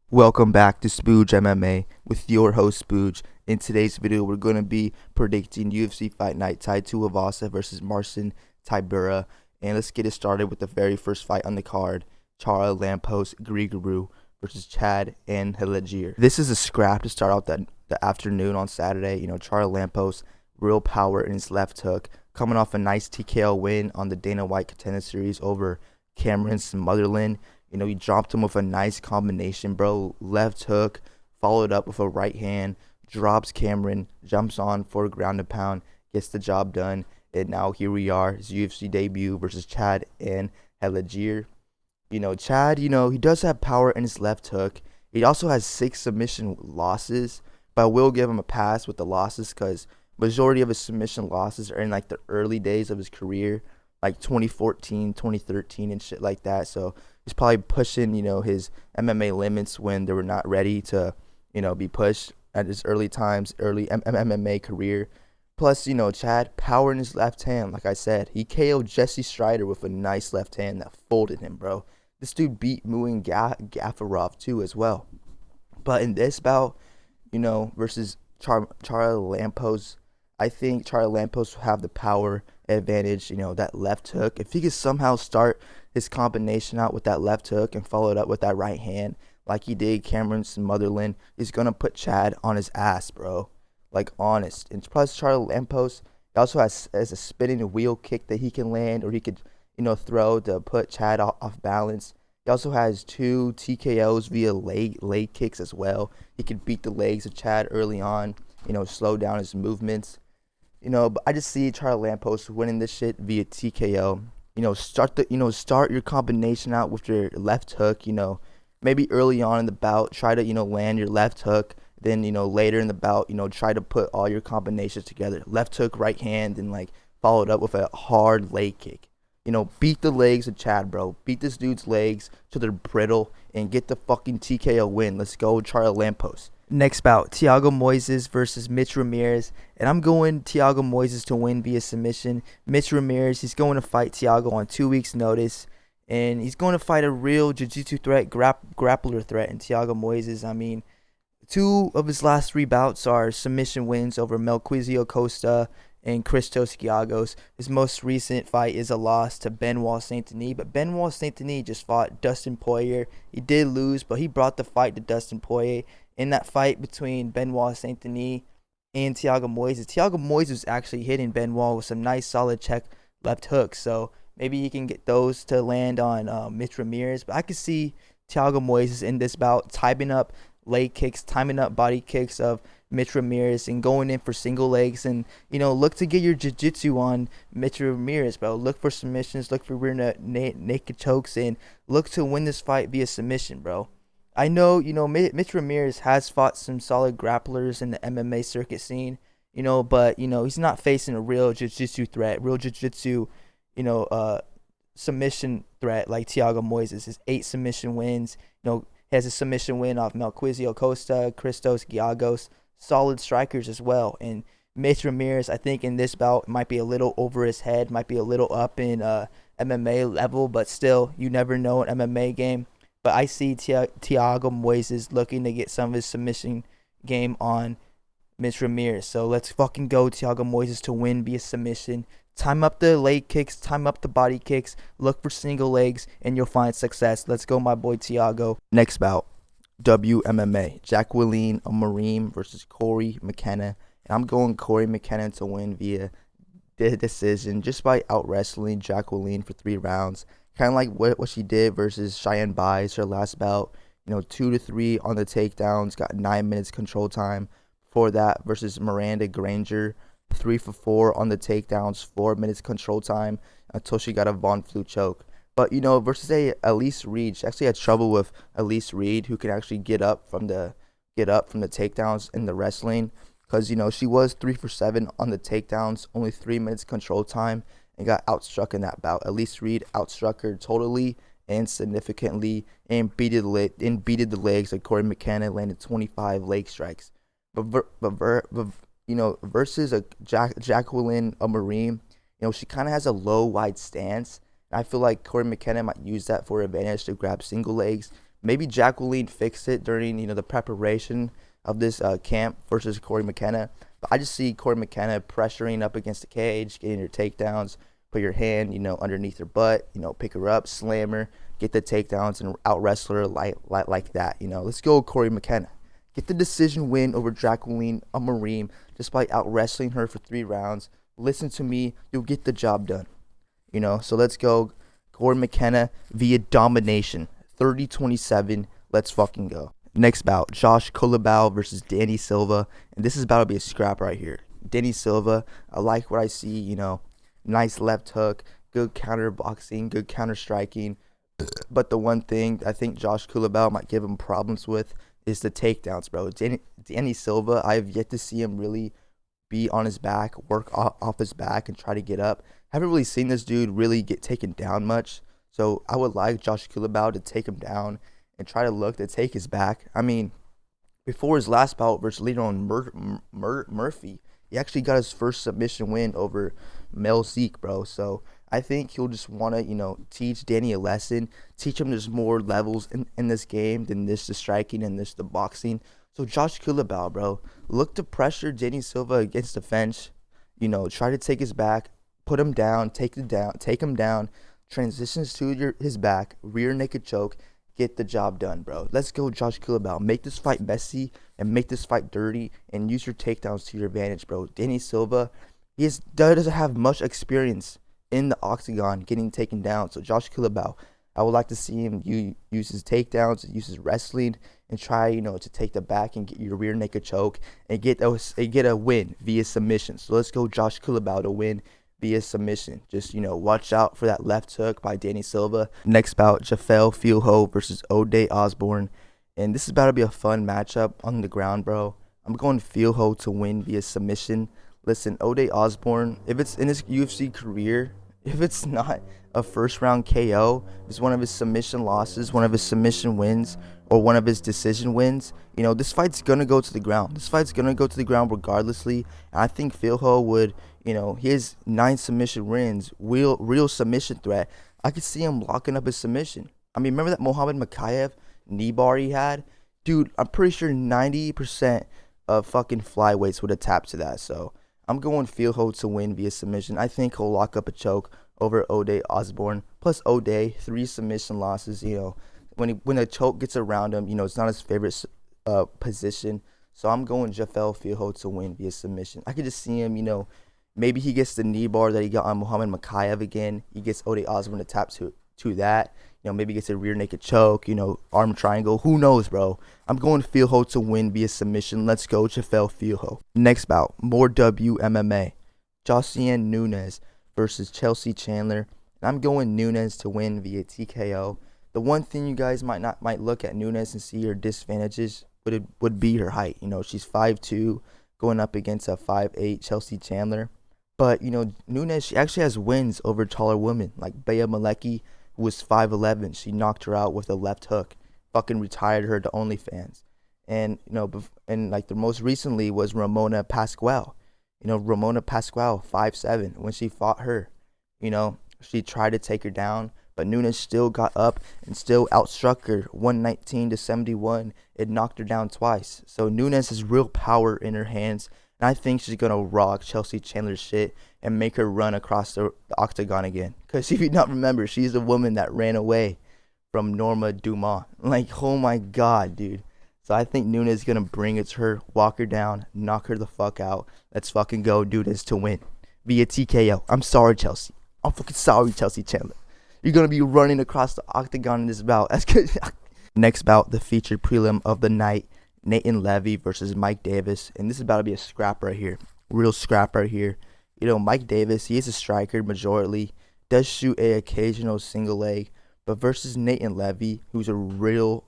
Welcome back to Spooge MMA with your host Spooge. In today's video, we're going to be predicting UFC Fight Night Tuivasa versus Marcin Tybura. And let's get it started with the very first fight on the card, Charles Lampos Griguru versus Chad and Helagier. This is a scrap to start out the afternoon on Saturday. Charles Lampos, real power in his left hook, coming off a nice TKO win on the Dana White Contender Series over Cameron Smotherland. He dropped him with a nice combination, bro. Left hook, followed up with a right hand, drops Cameron, jumps on for a ground and pound, gets the job done. And now here we are, his UFC debut versus Chad and Helagier. Chad, he does have power in his left hook. He also has 6 submission losses, but I will give him a pass with the losses because majority of his submission losses are in like the early days of his career, like 2014, 2013 and shit like that. So he's probably pushing, his MMA limits when they were not ready to, be pushed at his early MMA career. Plus, Chad, power in his left hand. Like I said, he KO'd Jesse Strider with a nice left hand that folded him, bro. This dude beat Muin Gafarov too as well. But in this bout, versus Charles Lampos, I think Charles Lampos will have the power advantage, that left hook. If he could somehow start his combination out with that left hook and follow it up with that right hand like he did Cameron Smotherland, he's going to put Chad on his ass, bro. Like, honest. And plus, Charles Lampos, he also has a spinning wheel kick that he can land, or he could, throw to put Chad off balance. He also has 2 TKOs via leg kicks as well. He could beat the legs of Chad early on, slow down his movements. But I just see Charles Lampos winning this shit via TKO. Start your combination out with your left hook. Maybe early on in the bout, try to land your left hook. Then later in the bout, try to put all your combinations together. Left hook, right hand, and like followed up with a hard leg kick. Beat the legs of Chad, bro. Beat this dude's legs till they're brittle and get the fucking TKO win. Let's go, Charles Lampos. Next bout, Thiago Moises versus Mitch Ramirez. And I'm going Thiago Moises to win via submission. Mitch Ramirez, he's going to fight Thiago on 2 weeks' notice. And he's going to fight a real jiu-jitsu threat, grappler threat in Thiago Moises. I mean, 2 of his last 3 bouts are submission wins over Melquizio Costa and Christos Giagos. His most recent fight is a loss to Benoit Saint-Denis, but Benoit Saint-Denis just fought Dustin Poirier. He did lose, but he brought the fight to Dustin Poirier. In that fight between Benoit Saint-Denis and Thiago Moises was actually hitting Benoit with some nice solid check left hooks, so maybe he can get those to land on Mitch Ramirez. But I could see Thiago Moises in this bout timing up leg kicks, timing up body kicks of Mitch Ramirez and going in for single legs and, look to get your jiu-jitsu on Mitch Ramirez, bro. Look for submissions, look for rear naked chokes, and look to win this fight via submission, bro. I know, Mitch Ramirez has fought some solid grapplers in the MMA circuit scene, but, he's not facing a real jiu-jitsu threat, submission threat like Thiago Moises. His 8 submission wins, has a submission win off Melquizio Costa, Christos Giagos, solid strikers as well. And Mitch Ramirez, I think in this bout, might be a little over his head, might be a little up in MMA level, but still, you never know an MMA game. But I see Thiago Moises looking to get some of his submission game on Mitch Ramirez. So let's fucking go Thiago Moises to win via submission. Time up the leg kicks, time up the body kicks, look for single legs, and you'll find success. Let's go, my boy Thiago. Next bout, WMMA. Jacqueline Amorim versus Corey McKenna. And I'm going Corey McKenna to win via decision just by out-wrestling Jacqueline for 3 rounds. Kind of like what she did versus Cheyenne Buys, her last bout. 2-3 on the takedowns, got 9 minutes control time. Before that, versus Miranda Granger, 3 for 4 on the takedowns, 4 minutes control time until she got a Von Flue choke. But versus Elise Reed, she actually had trouble with Elise Reed, who can actually get up from the takedowns in the wrestling, because she was 3 for 7 on the takedowns, only 3 minutes control time, and got outstruck in that bout. Elise Reed outstruck her totally and significantly, and beated the legs of Corey McKenna, landed 25 leg strikes. But versus a Jacqueline Amorim, she kind of has a low, wide stance. I feel like Corey McKenna might use that for advantage to grab single legs. Maybe Jacqueline fixed it during the preparation of this camp versus Corey McKenna. But I just see Corey McKenna pressuring up against the cage, getting your takedowns, put your hand underneath her butt, pick her up, slam her, get the takedowns, and out wrestle her like that. Let's go Corey McKenna. Get the decision win over Jacqueline Amarim just by out wrestling her for 3 rounds. Listen to me, you'll get the job done. So let's go Corey McKenna via domination. 30-27. Let's fucking go. Next bout, Josh Culibao versus Danny Silva. And this is about to be a scrap right here. Danny Silva, I like what I see, nice left hook, good counter boxing, good counter striking. But the one thing I think Josh Culibao might give him problems with is the takedowns, bro. Danny Silva, I have yet to see him really be on his back, work off his back, and try to get up. Haven't really seen this dude really get taken down much. So I would like Josh Culibao to take him down and try to look to take his back. I mean, before his last bout versus Leon Murphy, he actually got his first submission win over Mel Zeke, bro. So I think he'll just want to, teach Danny a lesson, teach him there's more levels in this game than the striking and the boxing. So Josh Culibao, bro, look to pressure Danny Silva against the fence, try to take his back, put him down, take him down, transitions to his back, rear naked choke, get the job done, bro. Let's go Josh Culibao. Make this fight messy and make this fight dirty and use your takedowns to your advantage, bro. Danny Silva, doesn't have much experience in the octagon getting taken down. So Josh Culibao, I would like to see him use his takedowns, use his wrestling, and try, to take the back and get your rear naked choke and get a win via submission. So let's go Josh Culibao to win via submission. Just, watch out for that left hook by Danny Silva. Next bout, Jafel Fieldho versus O'Day Osborne. And this is about to be a fun matchup on the ground, bro. I'm going Fieldho to win via submission. Listen, O'Day Osborne, if it's in his UFC career, if it's not a first round KO, it's one of his submission losses, one of his submission wins, or one of his decision wins, this fight's going to go to the ground. This fight's going to go to the ground regardlessly. And I think Fieldho would, his 9 submission wins, real submission threat. I could see him locking up his submission. I mean, remember that Muhammad Makayev knee bar he had? Dude, I'm pretty sure 90% of fucking flyweights would have tapped to that. So I'm going Fieldho to win via submission. I think he'll lock up a choke over O'Day Osborne. Plus O'Day, 3 submission losses. When a choke gets around him, it's not his favorite position. So I'm going Jafel Fieldho to win via submission. I could just see him, maybe he gets the knee bar that he got on Muhammad Makayev again. He gets O'Day Osborne to tap to that. Maybe gets a rear naked choke, arm triangle. Who knows, bro? I'm going Fieldho to win via submission. Let's go, Jafel Fieldho. Next bout, more WMMA. Josiane Nunes versus Chelsea Chandler. And I'm going Nunes to win via TKO. The one thing you guys might look at Nunes and see her disadvantages would be her height. She's 5'2", going up against a 5'8" Chelsea Chandler. But, Nunes, she actually has wins over taller women like Bea Malecki, who was 5'11". She knocked her out with a left hook, fucking retired her to OnlyFans. And, the most recently was Ramona Pascual. Ramona Pascual, 5'7". When she fought her, she tried to take her down, but Nunes still got up and still outstruck her 119-71. It knocked her down twice. So Nunes has real power in her hands, and I think she's going to rock Chelsea Chandler's shit and make her run across the octagon again. Because if you don't remember, she's the woman that ran away from Norma Dumont. Oh my God, dude. So I think Nunes is going to bring it to her, walk her down, knock her the fuck out. Let's fucking go do this to win via TKO. I'm sorry, Chelsea. I'm fucking sorry, Chelsea Chandler. You're going to be running across the octagon in this bout. That's good. Next bout, the featured prelim of the night. Nathan Levy versus Mike Davis. And this is about to be a scrap right here. Real scrap right here. Mike Davis, he is a striker majorly. Does shoot a occasional single leg. But versus Nathan Levy, who's a real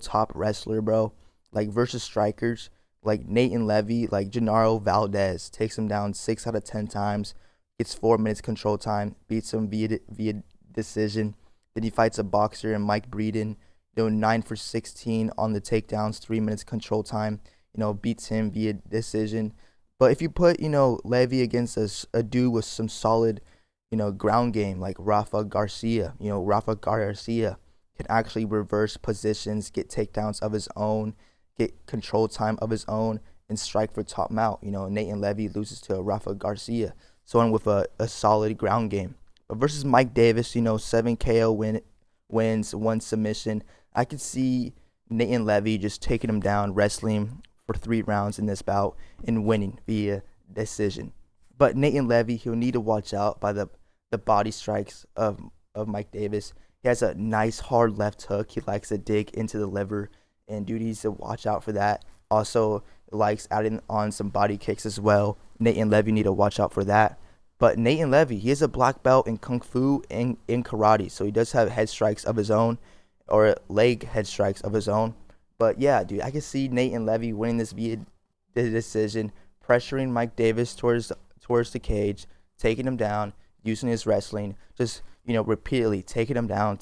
top wrestler, bro. Versus strikers. Nathan Levy, Genaro Valdez. Takes him down 6 out of 10 times. Gets 4 minutes control time. Beats him via decision. Then he fights a boxer and Mike Breeden. 9 for 16 on the takedowns, 3 minutes control time. Beats him via decision. But if you put, Levy against a dude with some solid, ground game like Rafa Garcia, can actually reverse positions, get takedowns of his own, get control time of his own, and strike for top mount. Nathan Levy loses to Rafa Garcia, someone with a solid ground game. But versus Mike Davis, 7 KO wins, 1 submission. I could see Nathan Levy just taking him down, wrestling for 3 rounds in this bout, and winning via decision. But Nathan Levy, he'll need to watch out by the body strikes of Mike Davis. He has a nice hard left hook. He likes to dig into the liver, and dude needs to watch out for that. Also likes adding on some body kicks as well. Nathan Levy need to watch out for that. But Nathan Levy, he is a black belt in Kung Fu and in karate, so he does have head strikes of his own, or leg head strikes of his own. But yeah, dude, I can see Nathan Levy winning this via the decision, pressuring Mike Davis towards the cage, taking him down, using his wrestling, just repeatedly taking him down,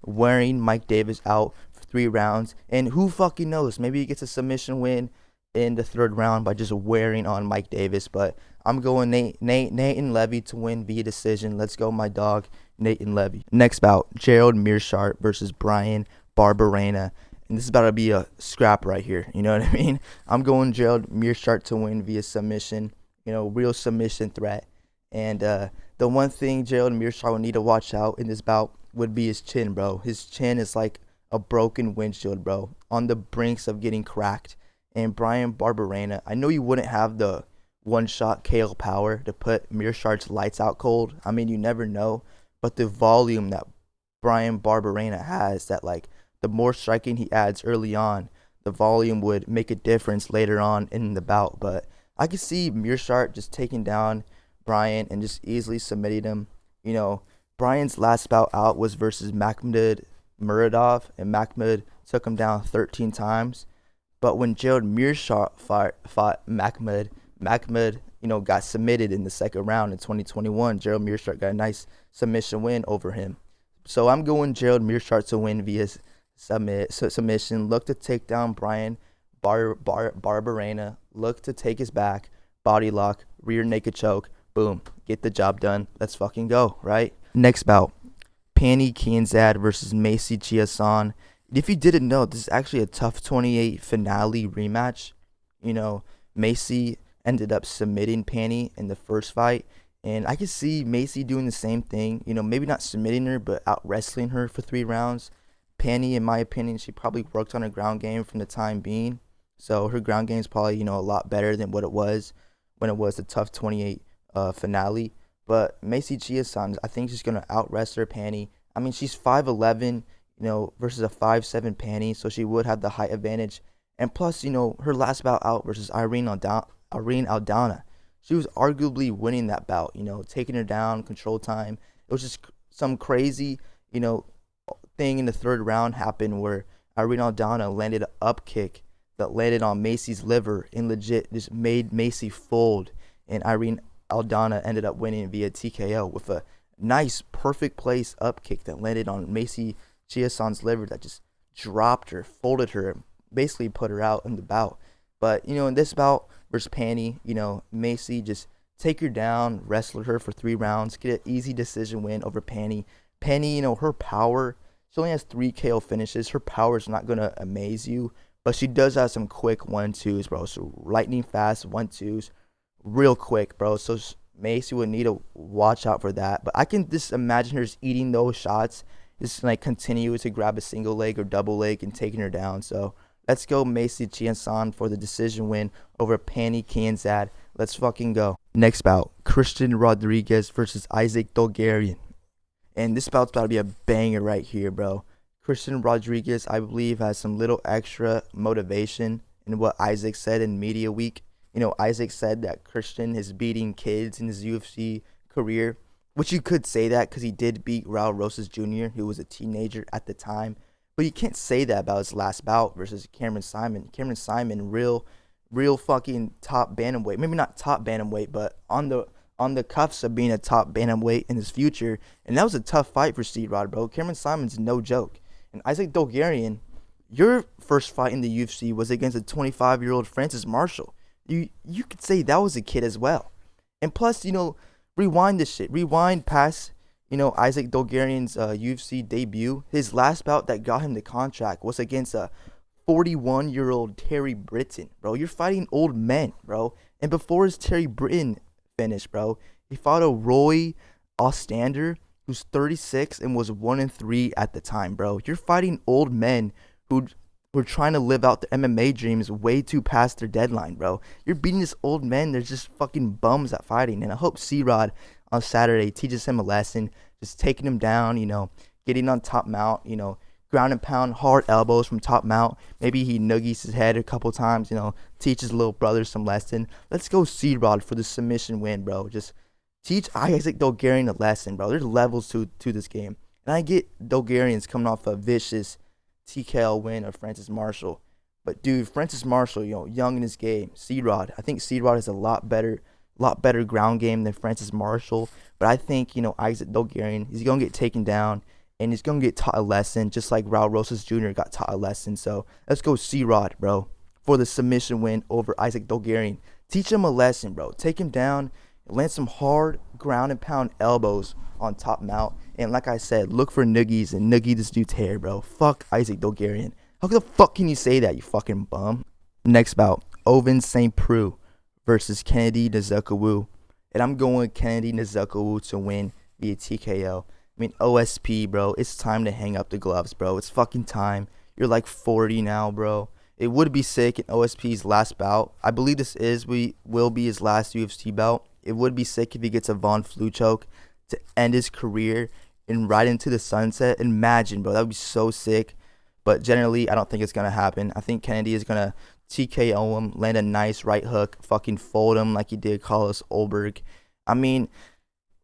wearing Mike Davis out for 3 rounds. And who fucking knows? Maybe he gets a submission win in the 3rd round by just wearing on Mike Davis. But I'm going Nathan Levy to win via decision. Let's go, my dog, Nathan Levy. Next bout, Gerald Meerschaert versus Bryan Barberena. And this is about to be a scrap right here. You know what I mean? I'm going Gerald Meerschaert to win via submission. Real submission threat. And the one thing Gerald Meerschaert will need to watch out in this bout would be his chin, bro. His chin is like a broken windshield, bro, on the brinks of getting cracked. And Bryan Barberena, I know you wouldn't have the one-shot KO power to put Meerschaert's lights out cold. I mean, you never know. But the volume that Bryan Barberena has, that like the more striking he adds early on, the volume would make a difference later on in the bout. But I could see Meerschaert just taking down Bryan and just easily submitting him. Bryan's last bout out was versus Makhmud Muradov, and Makhmud took him down 13 times. But when Gerald Meerschaert fought Makhmud, got submitted in the 2nd round in 2021. Gerald Meerschaert got a nice submission win over him. So I'm going Gerald Meerschaert to win via submission. Look to take down Bryan Barberena. Look to take his back, body lock, rear naked choke. Boom. Get the job done. Let's fucking go, right? Next bout, Pannie Kianzad versus Macy Chiasson. If you didn't know, this is actually a TUF 28 finale rematch. Macy ended up submitting Pannie in the first fight. And I could see Macy doing the same thing. Maybe not submitting her, but out wrestling her for 3 rounds. Pannie, in my opinion, she probably worked on her ground game from the time being. So her ground game is probably, a lot better than what it was when it was the TUF 28 finale. But Macy Chiasson, I think she's going to out-wrestle Pannie. I mean, she's 5'11", versus a 5'7" Pannie, so she would have the height advantage. And plus, her last bout out versus Irene Aldana, she was arguably winning that bout, taking her down, control time. It was just some crazy, thing in the 3rd round happened where Irene Aldana landed an up kick that landed on Macy's liver and legit just made Macy fold. And Irene Aldana ended up winning via TKO with a nice, perfect place up kick that landed on Macy Chiasson's liver that just dropped her, folded her, basically put her out in the bout. But, in this bout versus Pannie, Macy just take her down, wrestle her for 3 rounds, get an easy decision win over Pannie. Pannie, her power, she only has 3 KO finishes. Her power is not going to amaze you, but she does have some quick 1-2s, bro. So lightning fast 1-2s, real quick, bro. So Macy would need to watch out for that. But I can just imagine her just eating those shots, just like continue to grab a single leg or double leg and taking her down. So let's go Macy Chiasson for the decision win over Pannie Kianzad. Let's fucking go. Next bout, Christian Rodriguez versus Isaac Dulgarian. And this bout's about to be a banger right here, bro. Christian Rodriguez, I believe, has some little extra motivation in what Isaac said in Media Week. Isaac said that Christian is beating kids in his UFC career, which you could say that because he did beat Raul Rosas Jr., who was a teenager at the time. But you can't say that about his last bout versus Cameron Simon. Cameron Simon, real fucking top bantamweight. Maybe not top bantamweight, but on the cuffs of being a top bantamweight in his future. And that was a tough fight for C-Rod, bro. Cameron Simon's no joke. And Isaac Dulgarian, your first fight in the UFC was against a 25-year-old Francis Marshall. You could say that was a kid as well. And plus, rewind this shit. Rewind past, Isaac Dolgarian's UFC debut, his last bout that got him the contract was against a 41-year-old Terry Britton, bro. You're fighting old men, bro. And before his Terry Britton finish, bro, he fought a Roy Ostander who's 36 and was 1-3 at the time, bro. You're fighting old men who were trying to live out their MMA dreams way too past their deadline, bro. You're beating this old men. They're just fucking bums at fighting. And I hope C-Rod on Saturday teaches him a lesson, just taking him down, getting on top mount, ground and pound, hard elbows from top mount. Maybe he noogies his head a couple times, teaches little brother some lesson. Let's go C-Rod for the submission win, bro. Just teach Isaac Dolgarian a lesson, bro. There's levels to this game. And I get Dolgarian's coming off a vicious TKO win of Francis Marshall. But, dude, Francis Marshall, young in his game. C-Rod. I think C-Rod has a lot better ground game than Francis Marshall. But I think, Isaac Dolgarian, he's going to get taken down. And he's going to get taught a lesson, just like Raul Rosas Jr. got taught a lesson. So let's go C-Rod, bro, for the submission win over Isaac Dolgarian. Teach him a lesson, bro. Take him down, land some hard ground and pound elbows on top mount. And like I said, look for noogies and noogie this dude's hair, bro. Fuck Isaac Dolgarian. How the fuck can you say that, you fucking bum? Next bout, Ovince St. Preux versus Kennedy Nzechukwu. And I'm going Kennedy Nzechukwu to win via TKO. I mean, OSP, bro, it's time to hang up the gloves, bro. It's fucking time. You're like 40 now, bro. It would be sick in OSP's last bout. I believe this will be his last UFC bout. It would be sick if he gets a Von Flue choke to end his career and ride into the sunset. Imagine, bro. That would be so sick. But generally, I don't think it's going to happen. I think Kennedy is going to TKO him, land a nice right hook, fucking fold him like he did Carlos Ulberg. I mean,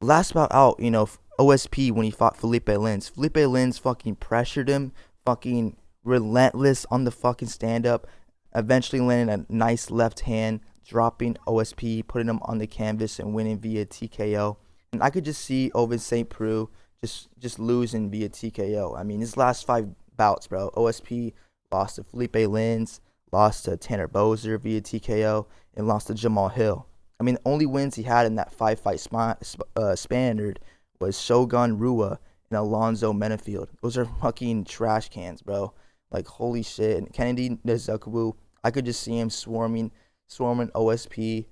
last bout out, OSP when he fought Felipe Lins. Felipe Lins fucking pressured him, fucking relentless on the fucking stand-up, eventually landing a nice left hand, dropping OSP, putting him on the canvas and winning via TKO. And I could just see Ovince St. Preux just losing via TKO. I mean, his last 5 bouts, bro. OSP lost to Felipe Lins, lost to Tanner Boser via TKO, and lost to Jamal Hill. I mean, the only wins he had in that 5-fight span was Shogun Rua and Alonzo Menafield. Those are fucking trash cans, bro. Like, holy shit. And Kennedy Nzechukwu, I could just see him swarming OSP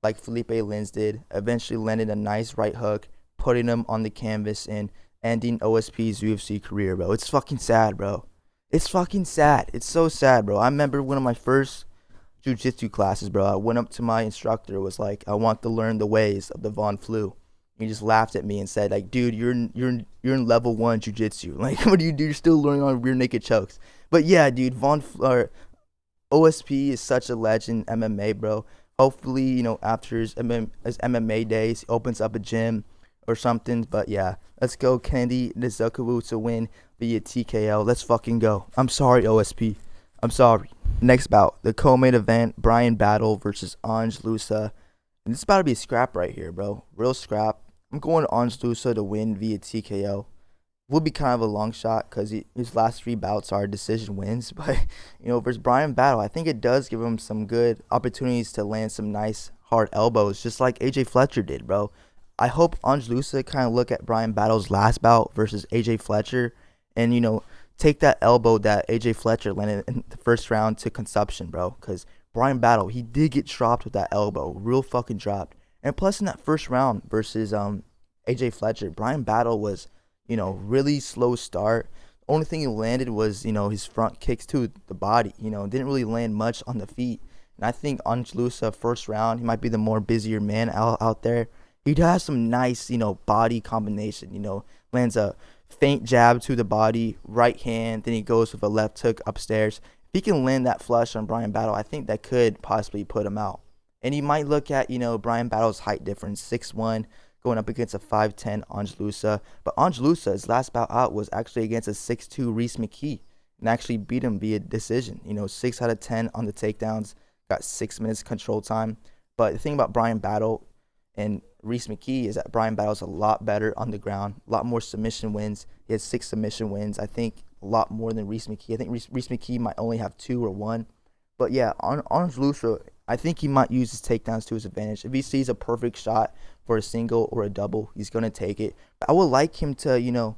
like Felipe Lins did, eventually landing a nice right hook, putting him on the canvas and ending OSP's UFC career, bro. It's fucking sad, bro. It's fucking sad. It's so sad, bro. I remember one of my first jiu-jitsu classes, bro. I went up to my instructor, was like, I want to learn the ways of the Von Flue. He just laughed at me and said, like, dude, you're in level 1 jiu-jitsu. Like, what do you do? You're still learning on rear naked chokes. But yeah, dude, OSP is such a legend MMA, bro. Hopefully, after his MMA days, he opens up a gym or something. But yeah, let's go Kennedy Nzechukwu to win via TKO. Let's fucking go. I'm sorry, OSP. I'm sorry. Next bout, the co-main event, Bryan Battle versus Ange Loosa. And this is about to be a scrap right here, bro. Real scrap. I'm going Ange Loosa to win via TKO. Will be kind of a long shot because his last 3 bouts are decision wins. But, versus Bryan Battle, I think it does give him some good opportunities to land some nice hard elbows, just like AJ Fletcher did, bro. I hope Ange Loosa kind of look at Bryan Battle's last bout versus AJ Fletcher and, take that elbow that AJ Fletcher landed in the first round to consumption, bro. Because Bryan Battle, he did get dropped with that elbow. Real fucking dropped. And plus in that first round versus AJ Fletcher, Bryan Battle was, really slow start. The only thing he landed was, his front kicks to the body. Didn't really land much on the feet. And I think Ange Loosa, first round, he might be the more busier man out there. He has some nice, body combination. Lands a feint jab to the body, right hand, then he goes with a left hook upstairs. If he can land that flush on Bryan Battle, I think that could possibly put him out. And you might look at, Bryan Battle's height difference, 6'1", going up against a 5'10" Ange Loosa. But Ange Loosa, his last bout out was actually against a 6'2" Reese McKee and actually beat him via decision. 6 out of 10 on the takedowns, got 6 minutes control time. But the thing about Bryan Battle and Reese McKee is that Bryan Battle's a lot better on the ground, a lot more submission wins. He has 6 submission wins. I think a lot more than Reese McKee. I think Reese McKee might only have 2 or 1. But yeah, Ange Loosa, I think he might use his takedowns to his advantage. If he sees a perfect shot for a single or a double, he's gonna take it. But I would like him to,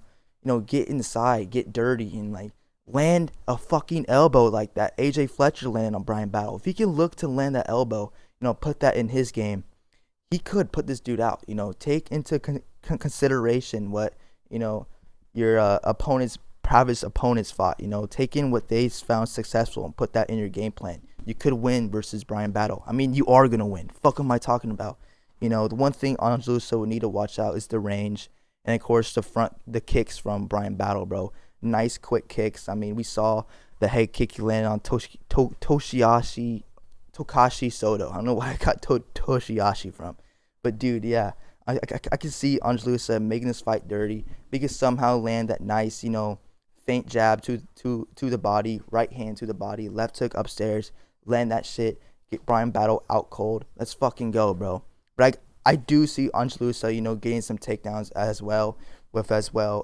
get inside, get dirty, and like land a fucking elbow like that AJ Fletcher landed on Brian Battle. If he can look to land that elbow, put that in his game, he could put this dude out. Take into consideration what your previous opponents fought. Take in what they found successful and put that in your game plan. You could win versus Brian Battle. I mean, you are gonna win. Fuck am I talking about? The one thing Angelusa would need to watch out is the range, and of course the kicks from Brian Battle, bro. Nice quick kicks. I mean, we saw the head kick he landed on Takashi Soto. I don't know where I got Toshiyashi from, but dude, yeah, I can see Angelusa making this fight dirty. He can somehow land that nice, feint jab to the body, right hand to the body, left hook upstairs, land that shit, get Brian Battle out cold. Let's fucking go, bro. But I do see Angelusa, getting some takedowns as well,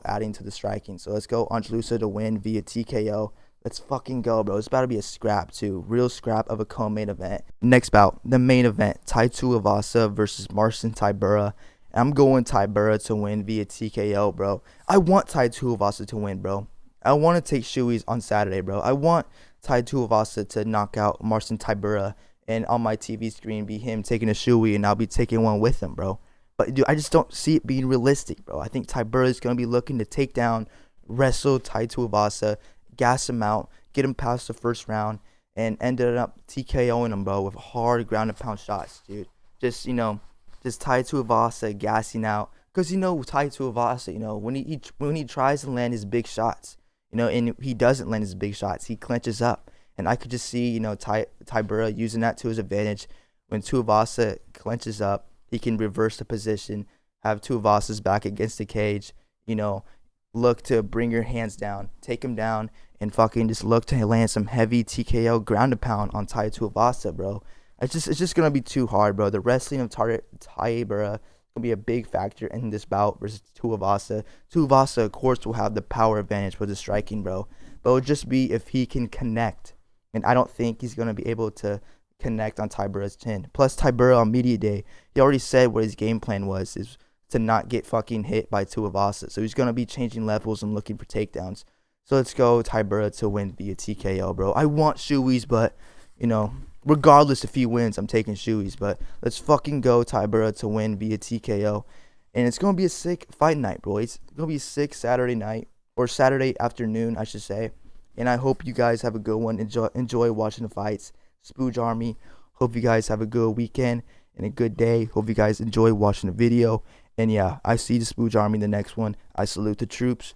adding to the striking. So let's go Angelusa to win via TKO. Let's fucking go, bro. It's about to be a scrap, too. Real scrap of a co-main event. Next bout, the main event. Tuivasa versus Marcin Tybura. I'm going Tybura to win via TKO, bro. I want Tuivasa to win, bro. I want to take shoeies on Saturday, bro. I want Tuivasa to knock out Marcin Tybura, and on my TV screen be him taking a shoey, and I'll be taking one with him, bro. But, dude, I just don't see it being realistic, bro. I think Tybura is going to be looking to take down, wrestle Tuivasa, gas him out, get him past the first round, and ended up TKOing him, bro, with hard ground and pound shots, dude. Just Tuivasa gassing out. Because, Tuivasa, when he tries to land his big shots, and he doesn't land his big shots, he clenches up. And I could just see, Tybura using that to his advantage. When Tuivasa clenches up, he can reverse the position, have Tuivasa's back against the cage, look to bring your hands down, take him down, and fucking just look to land some heavy TKO ground and pound on Tuivasa, bro. It's just gonna be too hard, bro. The wrestling of Tybura gonna be a big factor in this bout versus Tuivasa. Tuivasa, of course, will have the power advantage with the striking, bro. But it'll just be if he can connect, and I don't think he's gonna be able to connect on Tybura's chin. Plus, Tybura on media day, he already said what his game plan was, is to not get fucking hit by Tuivasa. So he's gonna be changing levels and looking for takedowns. So let's go Tybura to win via TKO, bro. I want shoeies, but regardless if he wins, I'm taking shoeies. But let's fucking go Tybura to win via TKO. And it's going to be a sick fight night, bro. It's going to be a sick Saturday night, or Saturday afternoon, I should say. And I hope you guys have a good one. Enjoy watching the fights. Spooge Army. Hope you guys have a good weekend and a good day. Hope you guys enjoy watching the video. And yeah, I see the Spooge Army in the next one. I salute the troops.